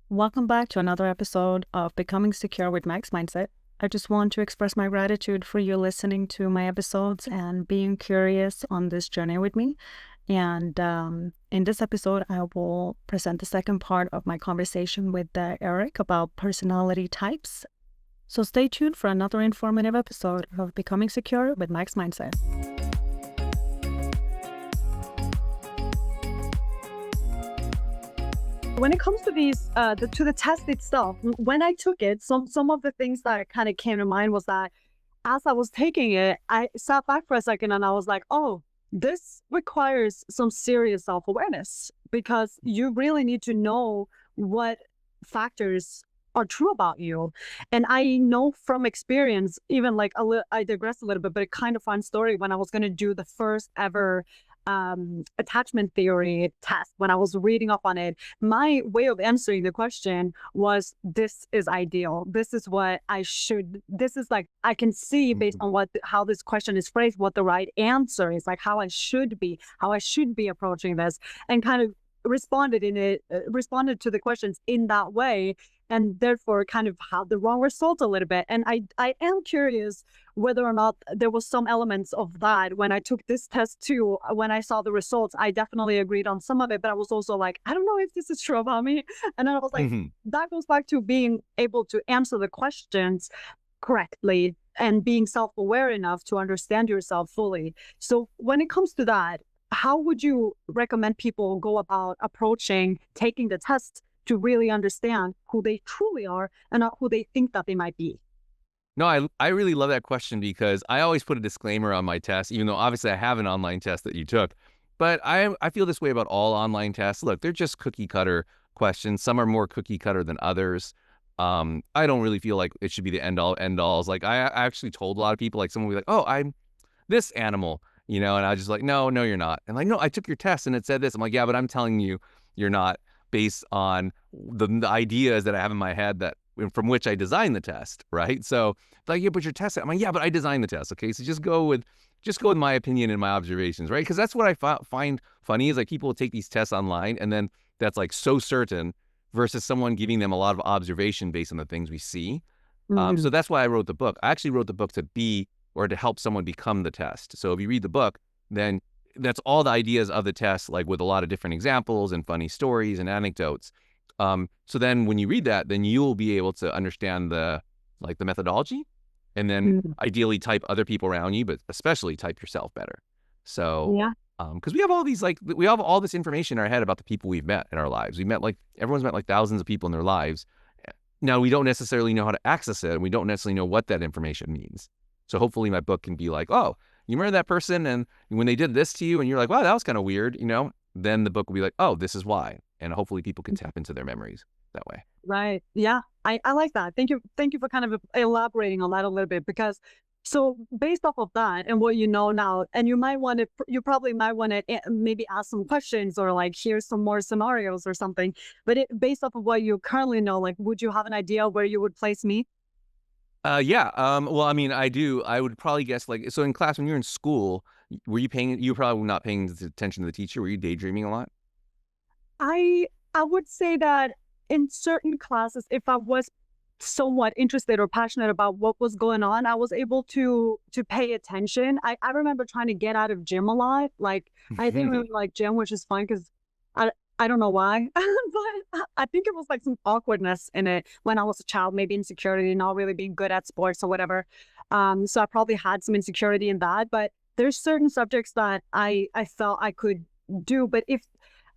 Welcome back to another episode of Becoming Secure with Max Mindset. I just want to express my gratitude for you listening to my episodes and being curious on this journey with me. And in this episode, I will present the second part of my conversation with Eric about personality types. So stay tuned for another informative episode of Becoming Secure with Max Mindset. When it comes to these, to the test itself, when I took it, some of the things that kind of came to mind was that as I was taking it, I sat back for a second and I was like, oh, this requires some serious self-awareness because you really need to know what factors are true about you. And I know from experience, even like I digress a little bit, but a kind of fun story when I was going to do the first ever attachment theory test. When I was reading up on it, my way of answering the question was, this is ideal. This is what I should, this is like, I can see based on how this question is phrased, what the right answer is, like how I should be approaching this, and kind of responded to the questions in that way, and therefore kind of had the wrong result a little bit. And I am curious whether or not there was some elements of that when I took this test too. When I saw the results, I definitely agreed on some of it, but I was also like, I don't know if this is true about me. And then I was like, that goes back to being able to answer the questions correctly and being self-aware enough to understand yourself fully. So when it comes to that, how would you recommend people go about approaching taking the test to really understand who they truly are and not who they think that they might be? No, I really love that question because I always put a disclaimer on my test, even though obviously I have an online test that you took. But I feel this way about all online tests. Look, they're just cookie cutter questions. Some are more cookie cutter than others. I don't really feel like it should be the end alls. Like I actually told a lot of people, like someone will be like, oh, I'm this animal, and I was just like, no, you're not. And like, no, I took your test and it said this. I'm like, yeah, but I'm telling you, you're not, based on the ideas that I have in my head that from which I designed the test, right? So like, yeah, but your test, I'm like, yeah, but I designed the test. Okay, so just go with my opinion and my observations, right? Because that's what I find funny is like people will take these tests online and then that's like so certain versus someone giving them a lot of observation based on the things we see. So that's why I wrote the book. I actually wrote the book to be or to help someone become the test. So if you read the book, then that's all the ideas of the test, like with a lot of different examples and funny stories and anecdotes. So then when you read that, then you'll be able to understand the methodology and then ideally type other people around you, but especially type yourself better. So, Yeah. Because we have all these, we have all this information in our head about the people we've met in our lives. Everyone's met like thousands of people in their lives. Now we don't necessarily know how to access it and we don't necessarily know what that information means. So hopefully my book can be like, oh, you remember that person and when they did this to you and you're like, wow, that was kind of weird, then the book will be like, oh, this is why. And hopefully people can tap into their memories that way. Right. Yeah. I like that. Thank you. Thank you for kind of elaborating on that a little bit, because so based off of that and what you know now, and you probably might want to maybe ask some questions or like hear some more scenarios or something, but based off of what you currently know, like, would you have an idea where you would place me? Yeah. Well, I mean, I do. I would probably guess so in class when you're in school, you were probably not paying attention to the teacher. Were you daydreaming a lot? I would say that in certain classes, if I was somewhat interested or passionate about what was going on, I was able to pay attention. I remember trying to get out of gym a lot. Like I didn't really like gym, which is fun because I don't know why, but I think it was like some awkwardness in it when I was a child, maybe insecurity, not really being good at sports or whatever. So I probably had some insecurity in that, but there's certain subjects that I felt I could do. But if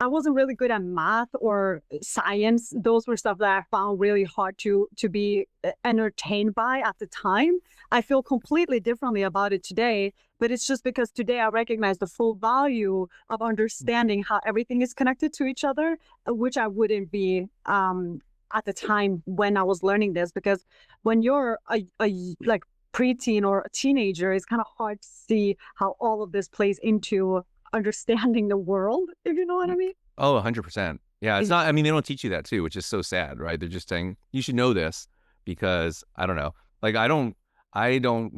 I wasn't really good at math or science, those were stuff that I found really hard to be entertained by at the time. I feel completely differently about it today, but it's just because today I recognize the full value of understanding how everything is connected to each other, which I wouldn't be at the time when I was learning this. Because when you're a like preteen or a teenager, it's kind of hard to see how all of this plays into understanding the world, if you know what I mean. Oh, 100%. Yeah, it's not, I mean, they don't teach you that too, which is so sad, right? They're just saying, you should know this because I don't know. Like I don't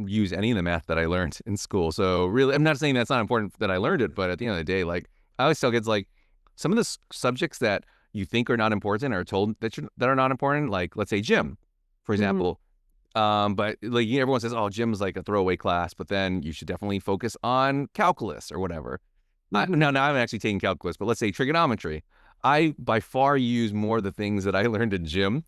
use any of the math that I learned in school. So really, I'm not saying that's not important that I learned it, but at the end of the day, like I always tell kids, like some of the subjects that you think are not important or told that are not important, like let's say gym, for Mhm. example. But like everyone says, oh, gym is like a throwaway class, but then you should definitely focus on calculus or whatever. Mhm. Now I'm actually taking calculus, but let's say trigonometry. I by far use more of the things that I learned in gym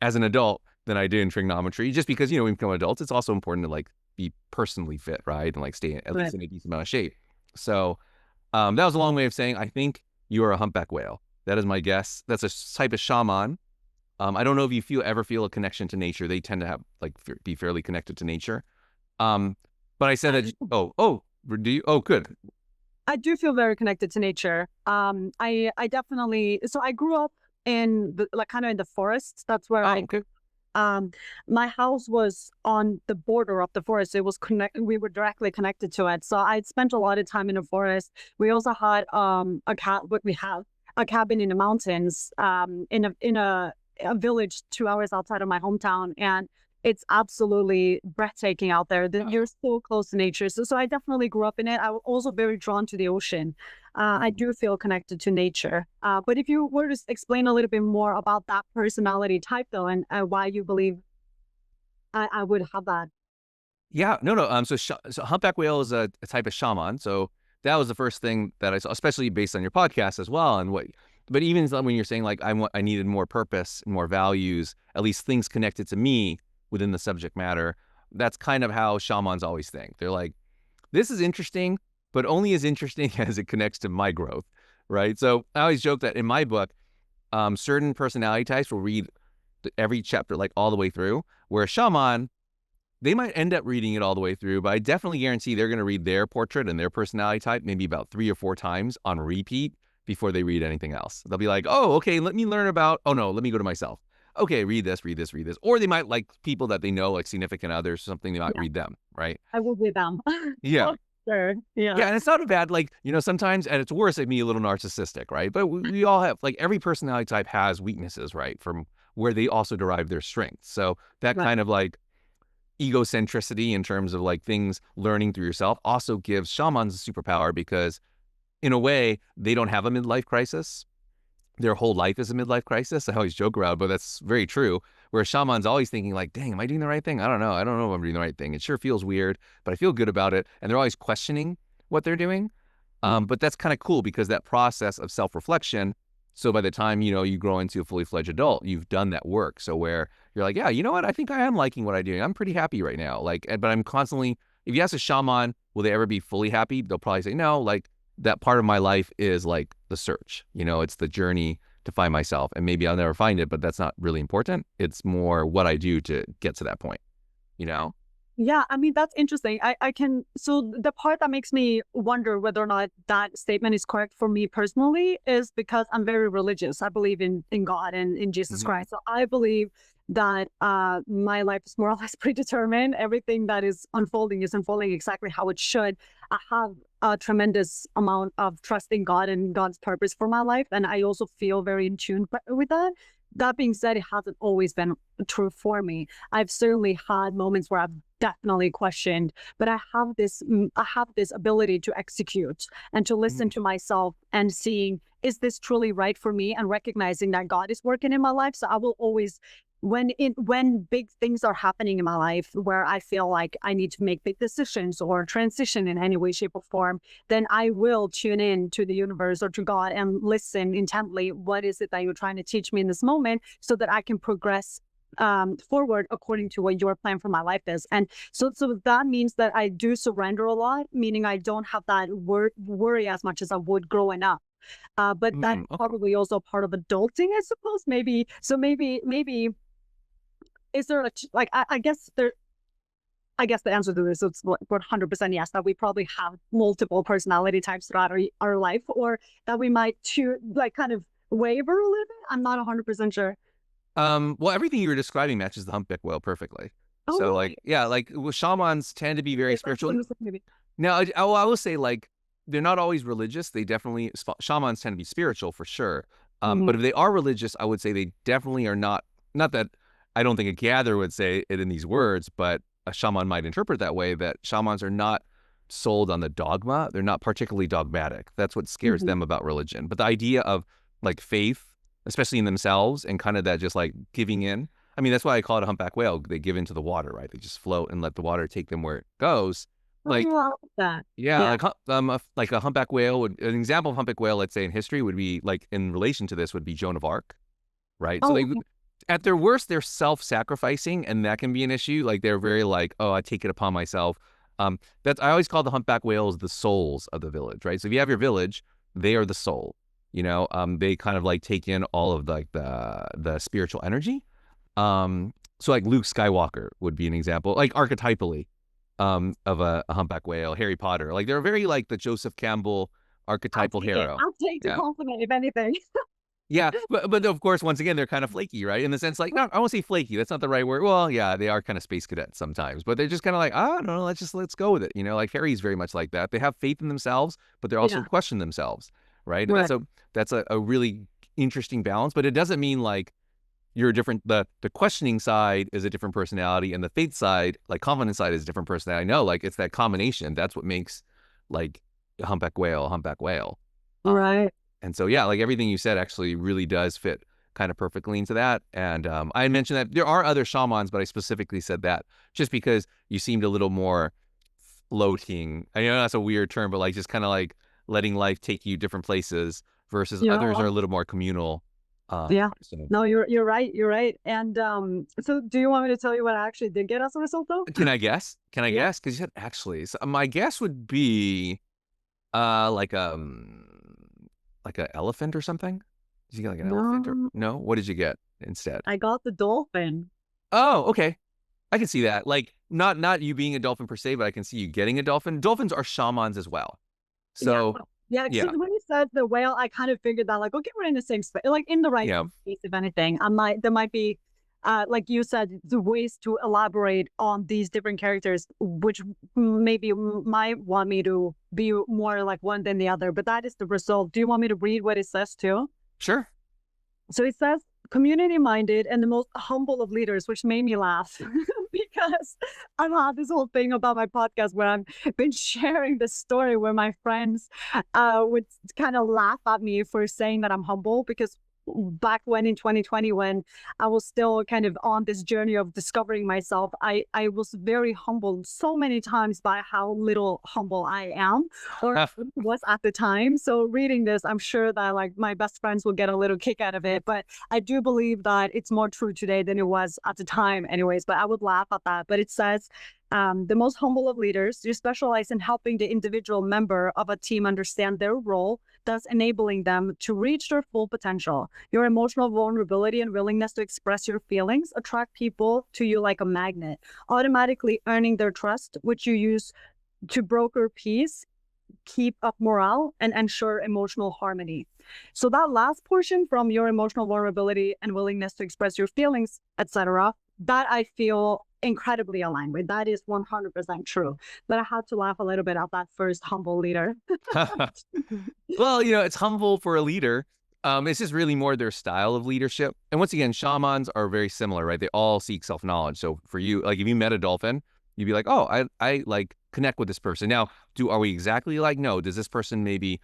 as an adult than I did in trigonometry, just because, when we become adults, it's also important to like be personally fit, right? And like stay at Right. least in a decent amount of shape. So that was a long way of saying I think you are a humpback whale. That is my guess. That's a type of shaman. I don't know if you ever feel a connection to nature. They tend to have like be fairly connected to nature. Um, but I said that. Do you? Oh, good. I do feel very connected to nature. I definitely. So I grew up in the like kind of in the forests. That's where Oh, I okay. my house was on the border of the forest. It was we were directly connected to it. So I'd spent a lot of time in the forest. We also had what we have a cabin in the mountains, in a village 2 hours outside of my hometown. And it's absolutely breathtaking out there. You're so close to nature. So I definitely grew up in it. I was also very drawn to the ocean. I do feel connected to nature. But if you were to explain a little bit more about that personality type, though, and why you believe I would have that. Yeah, no. So humpback whale is a type of shaman. So that was the first thing that I saw, especially based on your podcast as well. And but even when you're saying like I needed more purpose and more values, at least things connected to me within the subject matter. That's kind of how shamans always think. They're like, this is interesting, but only as interesting as it connects to my growth, right? So I always joke that in my book, certain personality types will read every chapter like all the way through, where a shaman, they might end up reading it all the way through, but I definitely guarantee they're going to read their portrait and their personality type maybe about 3 or 4 times on repeat before they read anything else. They'll be like, oh, okay, let me learn about, oh no, let me go to myself. Okay, read this, read this, read this. Or they might like people that they know, like significant others, something, they might Yeah, read them, right? I will be them. Yeah. For sure. Yeah. Yeah, and it's not a bad, like, sometimes at its worst, it can be a little narcissistic, right? But we all have, like, every personality type has weaknesses, right? From where they also derive their strengths. So that Right. kind of like egocentricity in terms of like things learning through yourself also gives shamans a superpower because in a way they don't have a midlife crisis. Their whole life is a midlife crisis. I always joke around, but that's very true. Where a shaman's always thinking like, dang, am I doing the right thing? I don't know. I don't know if I'm doing the right thing. It sure feels weird, but I feel good about it. And they're always questioning what they're doing. But that's kind of cool because that process of self-reflection. So by the time, you grow into a fully fledged adult, you've done that work. So where you're like, yeah, you know what? I think I am liking what I'm doing. I'm pretty happy right now. Like, but I'm constantly, if you ask a shaman, will they ever be fully happy? They'll probably say, no, like that part of my life is like the search, it's the journey to find myself. And maybe I'll never find it, but that's not really important. It's more what I do to get to that point, you know? Yeah, I mean, that's interesting. I can, so the part that makes me wonder whether or not that statement is correct for me personally is because I'm very religious. I believe in God and in Jesus Mhm. Christ. So I believe that my life is more or less predetermined. Everything that is unfolding exactly how it should. I have a tremendous amount of trust in God and God's purpose for my life. And I also feel very in tune with that. That being said, it hasn't always been true for me. I've certainly had moments where I've definitely questioned, but I have this ability to execute and to listen Mhm. to myself and seeing, is this truly right for me, and recognizing that God is working in my life. So I will always, when big things are happening in my life where I feel like I need to make big decisions or transition in any way, shape, or form, then I will tune in to the universe or to God and listen intently. What is it that you're trying to teach me in this moment so that I can progress forward according to what your plan for my life is. And so that means that I do surrender a lot, meaning I don't have that worry as much as I would growing up. But that's Okay. probably also part of adulting, I suppose. Maybe is there like I guess there. I guess the answer to this is 100% yes, that we probably have multiple personality types throughout our life, or that we might like kind of waver a little bit. I'm not 100% sure. Well, everything you were describing matches the humpback whale perfectly. Oh, So, really? like, yeah, like shamans tend to be very Okay, that's spiritual. interesting, maybe. Now, I will say, like, they're not always religious. They definitely shamans tend to be spiritual for sure. But if they are religious, I would say they definitely are not. Not that I don't think a gatherer would say it in these words, but a shaman might interpret that way. That shamans are not sold on the dogma. They're not particularly dogmatic. That's what scares Mhm. them about religion. But the idea of like faith especially in themselves, and kind of that just like giving in. I mean, that's why I call it a humpback whale. They give into the water, right? They just float and let the water take them where it goes. Oh, Like, I love that. yeah, Yeah. like a humpback whale would, an example of humpback whale, let's say in history, would be like in relation to this would be Joan of Arc, right? So Oh, they, okay. at their worst, they're self-sacrificing, and that can be an issue. Like they're very like, oh, I take it upon myself. That's I always call the humpback whales the souls of the village, right? So if you have your village, they are the soul. They kind of like take in all of like the spiritual energy. So like Luke Skywalker would be an example, like archetypally, of a humpback whale. Harry Potter, like they're very like the Joseph Campbell I'll archetypal take it. hero. I'll take the Yeah. compliment, if anything. Yeah, but of course, once again, they're kind of flaky, right? In the sense, like, no, I won't say flaky. That's not the right word. Well, yeah, they are kind of space cadets sometimes, but they're just kind of like, I don't know, let's go with it. Like Harry's very much like that. They have faith in themselves, but they're also Yeah. question themselves, right? And Right. that's a really interesting balance. But it doesn't mean like you're a different. The questioning side is a different personality, and the faith side, like confidence side, is a different personality. No, like it's that combination. That's what makes like a humpback whale. Right. And so, yeah, like everything you said actually really does fit kind of perfectly into that. And I mentioned that there are other shamans, but I specifically said that just because you seemed a little more floating. I know that's a weird term, but like just kind of like letting life take you different places versus others Yeah. are a little more communal. Yeah. So No, you're right. You're right. And so do you want me to tell you what I actually did get as a result though? can I guess? Can I Yeah. guess? Because you said actually. So my guess would be like like an elephant or something. Did you get like an elephant or No, no? What did you get instead? I got the dolphin. Oh, okay. I can see that. Like not you being a dolphin per se, but I can see you getting a dolphin. Dolphins are shamans as well. Yeah. So Yeah, because yeah, when you said the whale, I kind of figured that like, okay, we're in the same space, like in the right yeah. space, if anything. There might be like you said, the ways to elaborate on these different characters, which maybe might want me to be more like one than the other, but that is the result. Do you want me to read what it says too? Sure. So it says community minded and the most humble of leaders, which made me laugh because I've had this whole thing about my podcast where I've been sharing this story where my friends would kind of laugh at me for saying that I'm humble because back when in 2020 when I was still kind of on this journey of discovering myself, I was very humbled so many times by how little humble I am or was at the time. So reading this, I'm sure that like my best friends will get a little kick out of it, but I do believe that it's more true today than it was at the time anyways, but I would laugh at that. But it says the most humble of leaders, you specialize in helping the individual member of a team understand their role, thus enabling them to reach their full potential. Your emotional vulnerability and willingness to express your feelings attract people to you like a magnet, automatically earning their trust, which you use to broker peace, keep up morale, and ensure emotional harmony. So that last portion from your emotional vulnerability and willingness to express your feelings, etc., that I feel incredibly aligned with. That is 100% true. But I had to laugh a little bit at that first humble leader. Well, it's humble for a leader. It's just really more their style of leadership. And once again, shamans are very similar, right? They all seek self-knowledge. So for you, like if you met a dolphin, you'd be like, oh, I like connect with this person. Now, are we exactly like, no, does this person maybe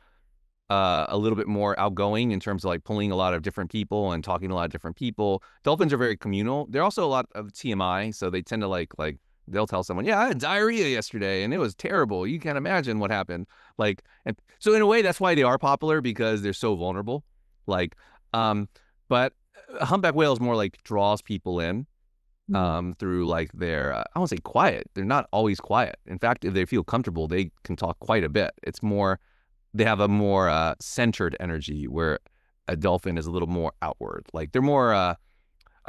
a little bit more outgoing in terms of like pulling a lot of different people and talking to a lot of different people? Dolphins are very communal. They're also a lot of TMI, so they tend to like they'll tell someone, yeah, I had diarrhea yesterday and it was terrible. You can't imagine what happened. Like, and so in a way, that's why they are popular because they're so vulnerable. Like, but a humpback whale is more like draws people in through like their, I won't say quiet. They're not always quiet. In fact, if they feel comfortable, they can talk quite a bit. It's more, they have a more centered energy where a dolphin is a little more outward. Like they're more,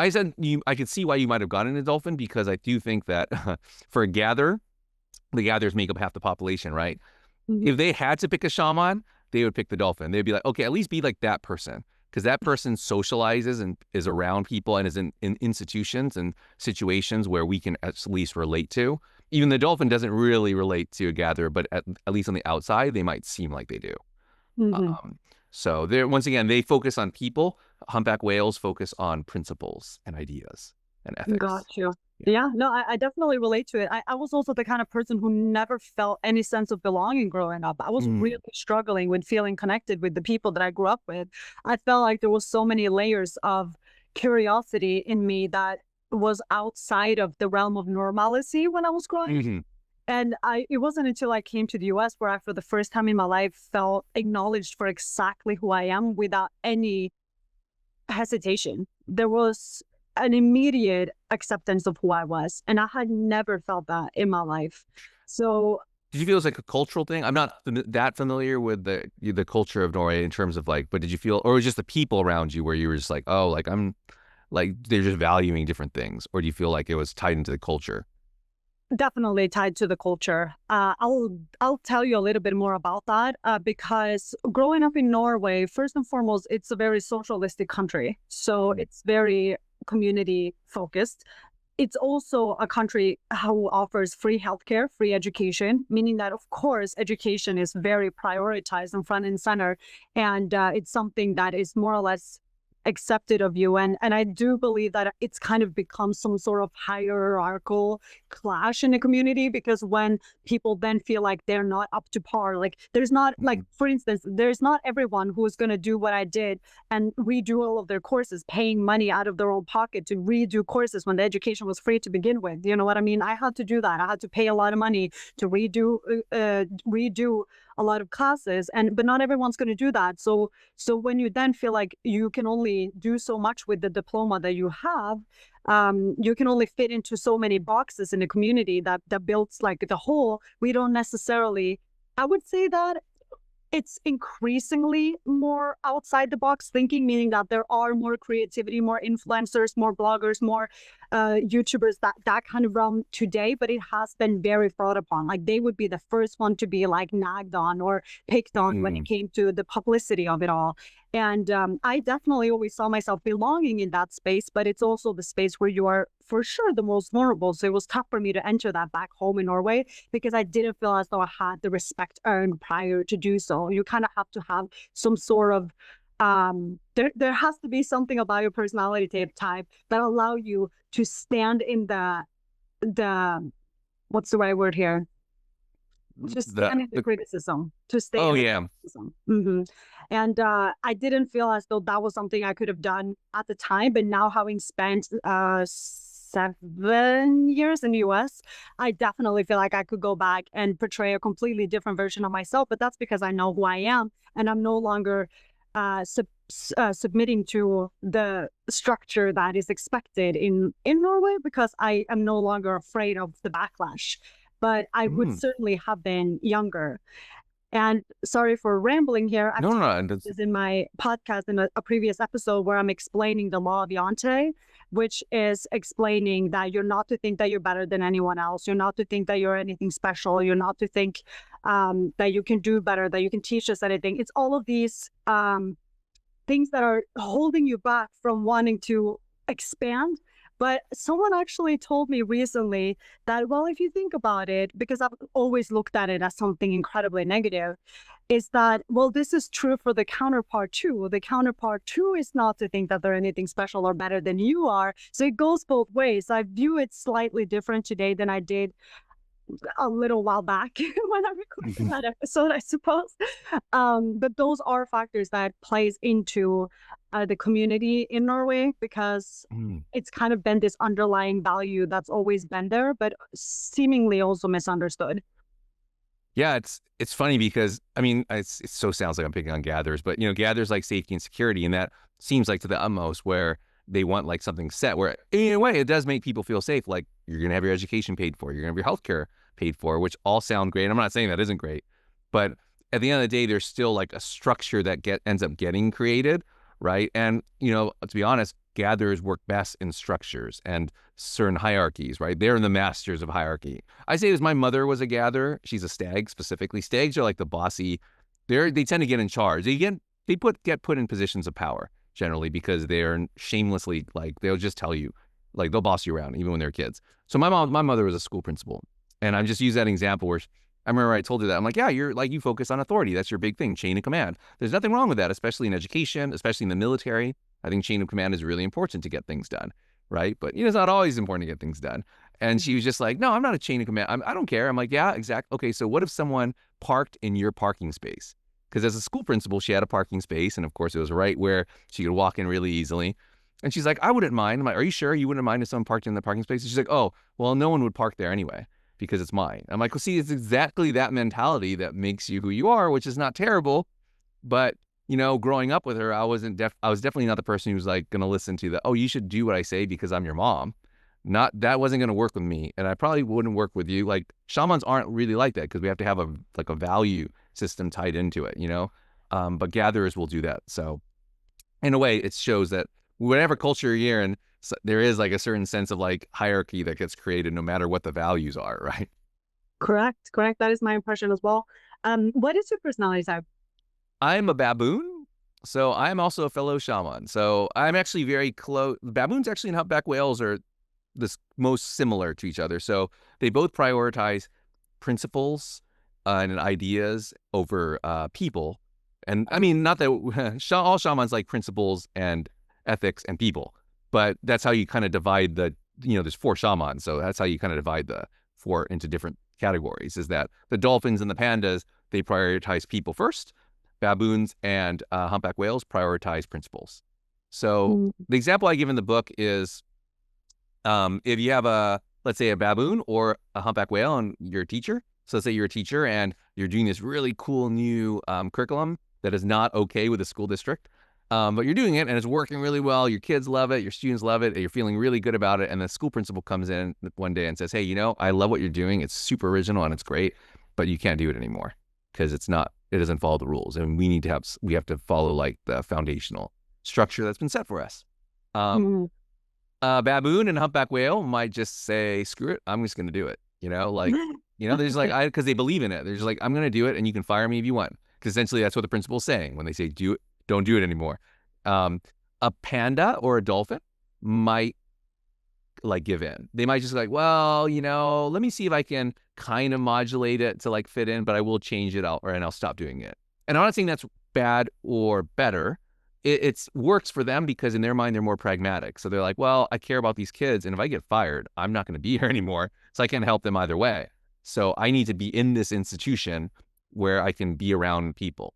I could see why you might have gotten a dolphin because I do think that for a gather, the gatherers make up half the population, right? Mhm. If they had to pick a shaman, they would pick the dolphin. They'd be like, okay, at least be like that person. Because that person socializes and is around people and is in institutions and situations where we can at least relate to. Even the dolphin doesn't really relate to a gatherer, but at least on the outside, they might seem like they do. Mhm. Um, so they're once again, they focus on people. Humpback whales focus on principles and ideas. and ethics. Got you. Yeah. Yeah, no, I definitely relate to it. I was also the kind of person who never felt any sense of belonging growing up. I was really Mm. struggling with feeling connected with the people that I grew up with. I felt like there was so many layers of curiosity in me that was outside of the realm of normalcy when I was growing. Hmm. And it wasn't until I came to the US where I, for the first time in my life, felt acknowledged for exactly who I am without any hesitation. There was an immediate acceptance of who I was, and I had never felt that in my life. So Did you feel it was like a cultural thing? I'm not that familiar with the culture of Norway in terms of like, but did you feel, or was it just the people around you where you were just like, oh, like I'm like they're just valuing different things, or do you feel like it was tied into the culture? definitely tied to the culture. I'll tell you a little bit more about that because growing up in Norway, first and foremost, it's a very socialistic country, so it's very community focused. It's also a country who offers free healthcare, free education, meaning that, of course, education is very prioritized and front and center. And it's something that is more or less accepted of you. And I do believe that it's kind of become some sort of hierarchical clash in the community because when people then feel like they're not up to par, like there's not, like, Mhm. for instance, there's not everyone who is going to do what I did and redo all of their courses, paying money out of their own pocket to redo courses when the education was free to begin with. You know what I mean? I had to do that. I had to pay a lot of money to redo a lot of classes, and but not everyone's going to do that. So when you then feel like you can only do so much with the diploma that you have, you can only fit into so many boxes in a community that builds like the whole. We don't necessarily. I would say that it's increasingly more outside the box thinking, meaning that there are more creativity, more influencers, more bloggers, more YouTubers, that kind of realm today, but it has been very frowned upon. Like they would be the first one to be like nagged on or picked on when it Mm. came to the publicity of it all. And I definitely always saw myself belonging in that space, but it's also the space where you are for sure the most vulnerable. So it was tough for me to enter that back home in Norway because I didn't feel as though I had the respect earned prior to do so. You kind of have to have some sort of there has to be something about your personality type that allow you to stand in the what's the right word here? To stand in the The criticism, to stay oh in the yeah. criticism. And I didn't feel as though that was something I could have done at the time, but now having spent 7 years in the US, I definitely feel like I could go back and portray a completely different version of myself. But that's because I know who I am, and I'm no longer submitting to the structure that is expected in Norway because I am no longer afraid of the backlash. But I would Mm. certainly have been younger. And sorry for rambling here. I've No, no, talked no. about this in my podcast in a previous episode where I'm explaining the law of Yante, which is explaining that you're not to think that you're better than anyone else. You're not to think that you're anything special. You're not to think that you can do better, that you can teach us anything. It's all of these things that are holding you back from wanting to expand. But someone actually told me recently that, well, if you think about it, because I've always looked at it as something incredibly negative, is that, well, this is true for the counterpart too. The counterpart too is not to think that they're anything special or better than you are. So it goes both ways. I view it slightly different today than I did a little while back when I recorded that episode, I suppose. But those are factors that plays into the community in Norway because Mm. it's kind of been this underlying value that's always been there, but seemingly also misunderstood. Yeah, it's funny because I mean, it so sounds like I'm picking on gatherers, but you know, gatherers like safety and security, and that seems like to the utmost where they want like something set. Where in a way, it does make people feel safe. Like you're gonna have your education paid for, you're gonna have your healthcare paid for, which all sound great. I'm not saying that isn't great, but at the end of the day, there's still like a structure that ends up getting created, right? And you know, to be honest, gatherers work best in structures and certain hierarchies, right? They're the masters of hierarchy. I say this, my mother was a gatherer. She's a stag specifically. Stags are like the bossy, they tend to get in charge. Get put in positions of power generally because they're shamelessly like they'll just tell you, like they'll boss you around even when they're kids. So my mother was a school principal. And I'm just use that example where I remember I told her that. I'm like, yeah, you're like you focus on authority. That's your big thing, chain of command. There's nothing wrong with that, especially in education, especially in the military. I think chain of command is really important to get things done. right? But it's not always important to get things done. And she was just like, no, I'm not a chain of command. I don't care. I'm like, yeah, exactly. Okay, so what if someone parked in your parking space? Because as a school principal, she had a parking space, and of course, it was right where she could walk in really easily. And she's like, I wouldn't mind. I'm like, are you sure you wouldn't mind if someone parked in the parking space? And she's like, oh, well, no one would park there anyway because it's mine. I'm like, well, see, it's exactly that mentality that makes you who you are, which is not terrible. But growing up with her, I was definitely not the person who was like going to listen to the, oh, you should do what I say because I'm your mom. Not that wasn't going to work with me, and I probably wouldn't work with you. Like shamans aren't really like that because we have to have a value system tied into it, but gatherers will do that. So in a way, it shows that whatever culture you're in, there is like a certain sense of like hierarchy that gets created no matter what the values are, right? Correct. That is my impression as well. What is your personality type? I'm a baboon, so I'm also a fellow shaman. So I'm actually very close. Baboons actually and humpback whales are this most similar to each other. So they both prioritize principles and ideas over people. And I mean, not that all shamans like principles and ethics and people, but that's how you kind of divide there's 4 shamans. So that's how you kind of divide the 4 into different categories, is that the dolphins and the pandas, they prioritize people first. Baboons and humpback whales prioritize principles. So the example I give in the book is if you have let's say a baboon or a humpback whale and you're a teacher. So let's say you're a teacher and you're doing this really cool new curriculum that is not okay with the school district. But you're doing it and it's working really well. Your kids love it. Your students love it. And you're feeling really good about it. And the school principal comes in one day and says, hey, I love what you're doing. It's super original and it's great, but you can't do it anymore because it doesn't follow the rules. And we have to follow like the foundational structure that's been set for us. Baboon and humpback whale might just say, screw it, I'm just going to do it. They're just like, because they believe in it. They're just like, I'm going to do it and you can fire me if you want. Because essentially that's what the principal's saying when they say, do it, don't do it anymore. A panda or a dolphin might like give in. They might just like, well, let me see if I can kind of modulate it to like fit in, but I will change it out and I'll stop doing it. And I'm not saying that's bad or better. It works for them because in their mind, they're more pragmatic. So they're like, well, I care about these kids. And if I get fired, I'm not going to be here anymore. So I can't help them either way. So I need to be in this institution where I can be around people.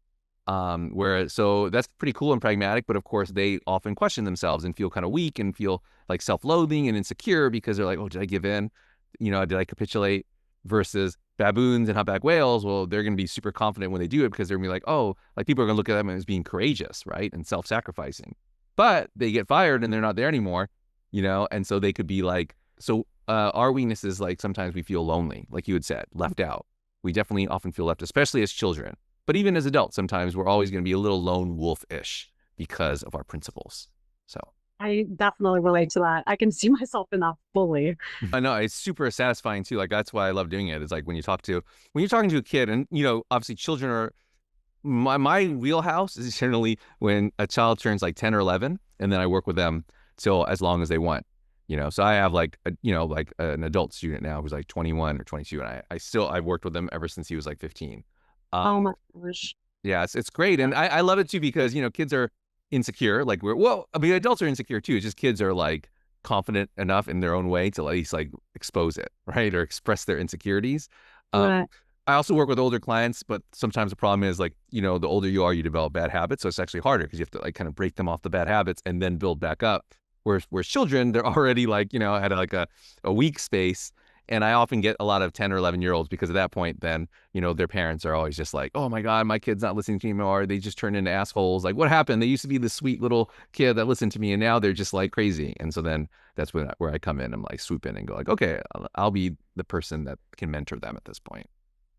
So that's pretty cool and pragmatic. But of course, they often question themselves and feel kind of weak and feel like self-loathing and insecure because they're like, oh, did I give in? Did I capitulate? Versus baboons and humpback whales, well, they're going to be super confident when they do it because they're going to be like, oh, like people are going to look at them as being courageous, right? And self-sacrificing. But they get fired and they're not there anymore, and so they could be like, so our weakness is like sometimes we feel lonely, like you had said, left out. We definitely often feel left, especially as children. But even as adults, sometimes we're always going to be a little lone wolf-ish because of our principles. So I definitely relate to that. I can see myself in that fully. I know it's super satisfying too. Like that's why I love doing it. It's like when you're talking to a kid, and obviously children are my wheelhouse is generally when a child turns like 10 or 11, and then I work with them till as long as they want. So I have like an adult student now who's like 21 or 22, and I've worked with them ever since he was like 15. Oh my gosh. Yeah, it's great, and I love it too because kids are insecure. Like adults are insecure too. It's just kids are like confident enough in their own way to at least like expose it, right, or express their insecurities. Right. I also work with older clients, but sometimes the problem is like the older you are, you develop bad habits, so it's actually harder because you have to like kind of break them off the bad habits and then build back up. Whereas children, they're already like at like a weak space. And I often get a lot of 10 or 11-year-olds because at that point, then, their parents are always just like, oh my God, my kid's not listening to me anymore. They just turn into assholes. Like, what happened? They used to be the sweet little kid that listened to me, and now they're just like crazy. And so then that's where I come in. I'm like, swoop in and go like, okay, I'll be the person that can mentor them at this point.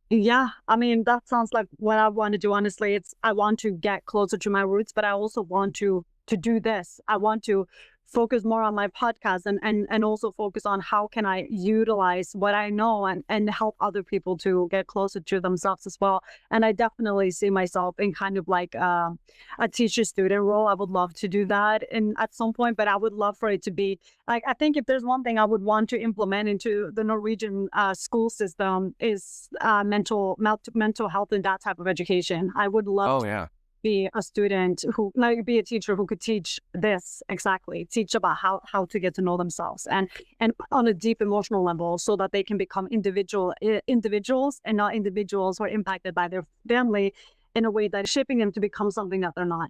Yeah, I mean, that sounds like what I want to do. Honestly, I want to get closer to my roots, but I also want to do this. I want to focus more on my podcast and also focus on how can I utilize what I know and help other people to get closer to themselves as well. And I definitely see myself in kind of like a teacher-student role. I would love to do that at some point, but I would love for it to be like, I think if there's one thing I would want to implement into the Norwegian school system is mental health and that type of education. I would love Oh, yeah. be a student who, like, be a teacher who could teach this exactly, teach about how to get to know themselves and on a deep emotional level, so that they can become individuals and not individuals who are impacted by their family in a way that is shaping them to become something that they're not.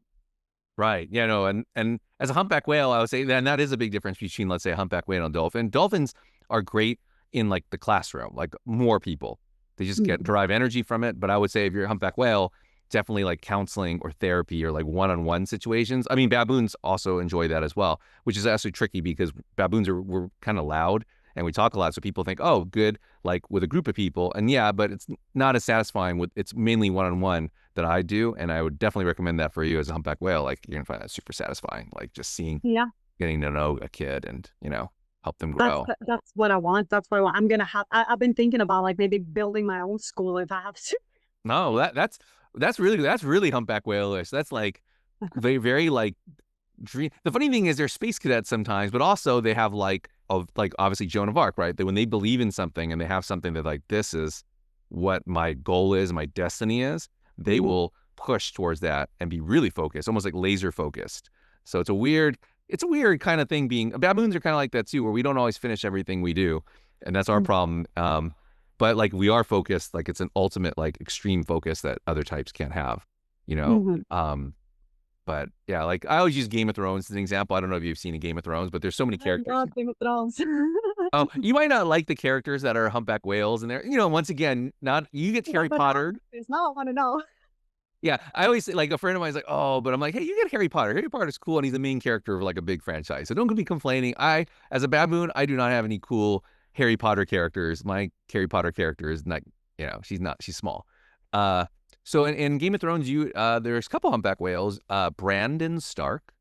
Right. Yeah, no, and as a humpback whale, I would say that is a big difference between, let's say, a humpback whale and a dolphin. Dolphins are great in like the classroom, like more people. They just get derive energy from it. But I would say if you're a humpback whale, definitely like counseling or therapy or like one-on-one situations. I mean, baboons also enjoy that as well, which is actually tricky because baboons we're kind of loud and we talk a lot. So people think, oh, good, like with a group of people. And yeah, but it's not as satisfying it's mainly one-on-one that I do. And I would definitely recommend that for you as a humpback whale. Like you're gonna find that super satisfying, like just Yeah. getting to know a kid and, help them That's grow. that's what I want. That's what I want. I'm gonna have. I've been thinking about like maybe building my own school if I have to. No, that's really humpback whale-ish. That's like very, very like dream. The funny thing is they're space cadets sometimes, but also they have like obviously Joan of Arc, right? That when they believe in something and they have something that like this is what my goal is, my destiny is, they will push towards that and be really focused, almost like laser focused. So it's a weird kind of thing being baboons are kind of like that too, where we don't always finish everything we do. And that's our problem. But like we are focused, like it's an ultimate like extreme focus that other types can't have, you know? But yeah, like I always use Game of Thrones as an example. I don't know if you've seen a Game of Thrones, but there's so many I characters. love Game of Thrones. Oh, you might not like the characters that are humpback whales and they're, once again, not you get Harry Potter. Now I want to know. Yeah, I always say, like a friend of mine's like, oh, but I'm like, hey, you get Harry Potter. Harry Potter's cool, and he's the main character of like a big franchise. So don't be complaining. As a baboon, I do not have any cool Harry Potter characters. My Harry Potter character is not, she's small. So in Game of Thrones, there's a couple humpback whales. Brandon Stark.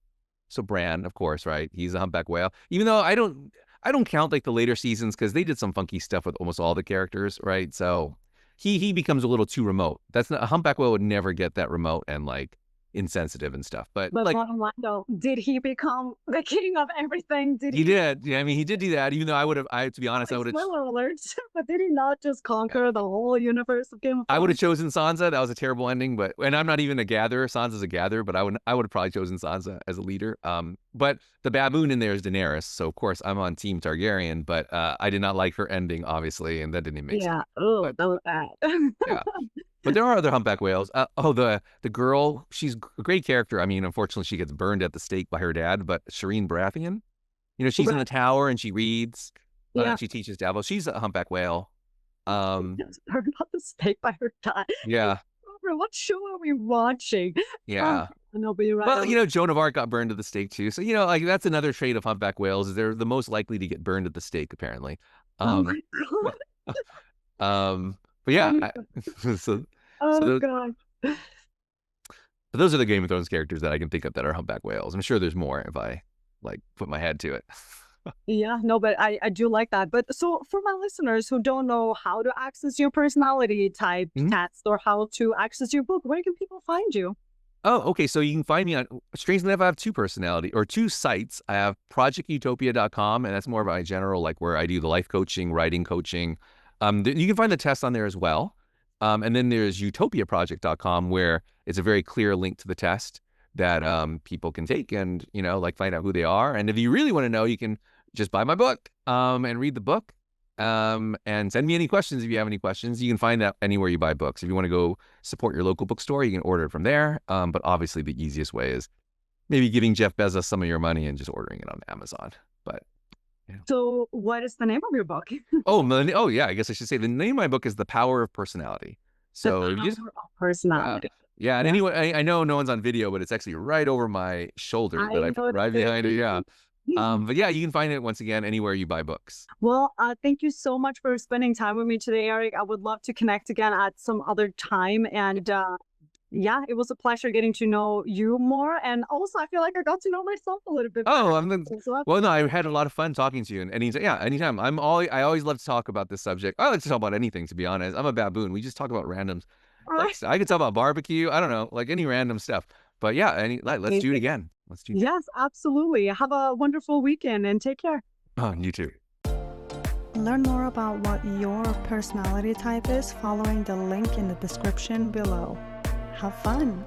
So Bran, of course, right? He's a humpback whale. Even though I don't count like the later seasons because they did some funky stuff with almost all the characters, right? So he becomes a little too remote. That's not a humpback whale would never get that remote and like insensitive and stuff. But like bottom line though, did he become the king of everything? Did he did. Yeah, I mean he did do that, even though to be honest, I would have spoiler alert, but did he not just conquer the whole universe of Game of Thrones? I would have chosen Sansa. That was a terrible ending, and I'm not even a gatherer. Sansa's a gatherer, but I would have probably chosen Sansa as a leader. But the baboon in there is Daenerys, so of course I'm on Team Targaryen. But I did not like her ending, obviously, and that didn't even make sense. Yeah. Oh, that was bad. Yeah. But there are other humpback whales. The girl, she's a great character. I mean, unfortunately, she gets burned at the stake by her dad. But Shireen Baratheon, she's in the tower and she reads. Yeah. She teaches Davos. She's a humpback whale. Burned at the stake by her dad. Yeah. What show are we watching? Yeah. No, but you're right. Well, Joan of Arc got burned at the stake too. So like that's another trait of humpback whales is they're the most likely to get burned at the stake, apparently. Oh my God. But yeah. God. But those are the Game of Thrones characters that I can think of that are humpback whales. I'm sure there's more if I like put my head to it. Yeah, no, but I do like that. But so for my listeners who don't know how to access your personality type test or how to access your book, where can people find you? Oh, okay. So you can find me on, strangely enough, I have two sites. I have projectutopia.com, and that's more of my general, like where I do the life coaching, writing coaching. You can find the test on there as well. And then there's utopiaproject.com, where it's a very clear link to the test that people can take and, like find out who they are. And if you really want to know, you can just buy my book and read the book and send me any questions if you have any questions. You can find that anywhere you buy books. If you want to go support your local bookstore, you can order it from there. But obviously the easiest way is maybe giving Jeff Bezos some of your money and just ordering it on Amazon. But so what is the name of your book? Oh yeah, I guess I should say the name of my book is The Power of Personality. So The Power of Personality. Yeah, and anyway, I know no one's on video, but it's actually right over my shoulder that I put right behind it. Yeah. But yeah, you can find it once again anywhere you buy books. Well, thank you so much for spending time with me today, Eric. I would love to connect again at some other time. And yeah, it was a pleasure getting to know you more. And also, I feel like I got to know myself a little bit better. Well, no, I had a lot of fun talking to you. And anytime. I always love to talk about this subject. I like to talk about anything, to be honest. I'm a baboon. We just talk about randoms. Like, I could talk about barbecue. I don't know, like any random stuff. But yeah, let's do it again. Yes, absolutely. Have a wonderful weekend and take care. Oh, you too. Learn more about what your personality type is following the link in the description below. Have fun.